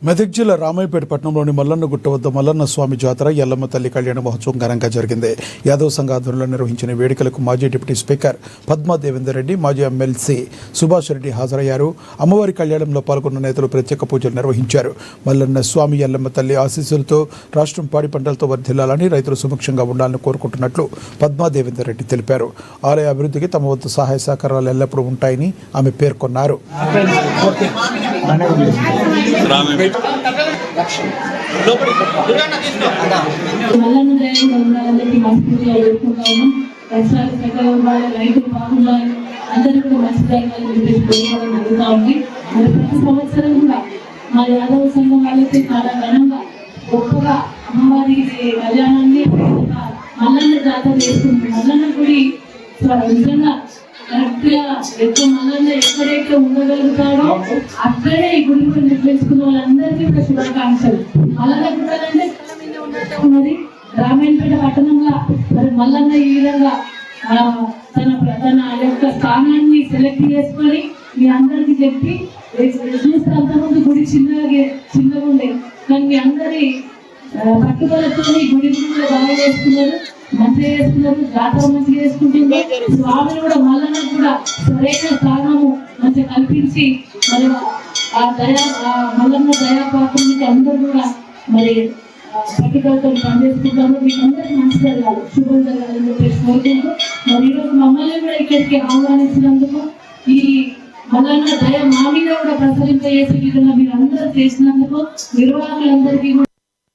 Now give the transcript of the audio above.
మెదక్ జిల్లా రామాయపేట పట్టణంలోని మల్లన్న గుట్ట వద్ద మల్లన్న స్వామి జాతర ఎల్లమ్మ తల్లి కళ్యాణ మహోత్సవం ఘనంగా జరిగింది. యాదవ్ సంఘ ఆధ్వర్యంలో నిర్వహించిన వేడుకలకు మాజీ డిప్యూటీ స్పీకర్ పద్మా దేవేందర్ రెడ్డి, మాజీ ఎమ్మెల్సీ సుభాష్ రెడ్డి హాజరయ్యారు. అమ్మవారి కళ్యాణంలో పాల్గొన్న నేతలు ప్రత్యేక పూజలు నిర్వహించారు. మల్లన్న స్వామి ఎల్లమ్మ తల్లి ఆశీస్సులతో రాష్ట్రం పాడి పంటలతో వర్ధిల్లాలని, రైతులు సుభిక్షంగా ఉండాలని కోరుకుంటున్నట్లు పద్మా దేవేందర్ రెడ్డి తెలిపారు. ఆలయ అభివృద్ధికి తమ వద్ద సహాయ సహకారాలు ఎల్లప్పుడూ ఉంటాయని ఆమె పేర్కొన్నారు. రైతులు బాగుండాలి, అందరూ కూడా మంచి ప్రతి సంవత్సరం కూడా మా యాదవ సంఘం వాళ్ళకి చాలా ఘనంగా గొప్పగా అమ్మవారి కళ్యాణాన్ని మల్లన్న జాతర చేస్తుంది. మల్లన్న గుడి నిజంగా కరెక్ట్ గా ఎక్కువ మల్లన్న ఎక్కడైతే ఉండగలుగుతాడో అక్కడే ఈ గుడి కూడా నిర్వహించుకున్న వాళ్ళందరికీ కూడా శుభాకాంక్షలు. మల్లన్న గుడ్డలంటే ఉన్నది రామాయణపేట పట్టణంగా మరి మల్లన్న ఈ విధంగా తన యొక్క స్థానాన్ని సెలెక్ట్ చేసుకొని మీ అందరికి చెప్పి చూస్తే అంతకుముందు గుడి చిన్నగా ఉండే, కానీ మీ అందరి పట్టుదలతో గుడి కూడా బాగా చేస్తున్నారు, మంచిగా చేస్తున్నారు, జాతర మంచిగా చేసుకుంటున్నారు. స్వామిని కూడా మల్లన్న కూడా సరైన స్థానము మంచిగా కల్పించి మరి మల్లన్న దయాపాత్రకి అందరూ కూడా మరి పట్టుదలతో పనిచేసుకుంటాము. మీకు అందరికి మంచి జరగాలి, శుభం జరగాలని చెప్పేసి కోరుకుంటూ మరి ఈరోజు మమ్మల్ని కూడా ఇక్కడికి ఆహ్వానించినందుకు, ఈ మల్లన్న దయ మా మీద కూడా ప్రసరింపజేసే విధంగా మీరు అందరూ చేసినందుకు నిర్వాహకులందరికీ కూడా